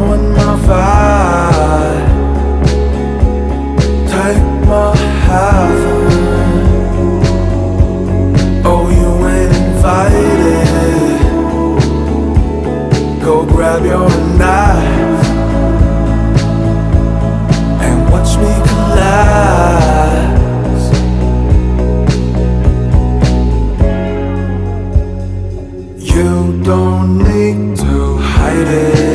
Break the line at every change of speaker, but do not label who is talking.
knowing my vibe. Take my heaven. Oh, you ain't invited. Go grab your knife and watch me collapse. You don't need to hide it.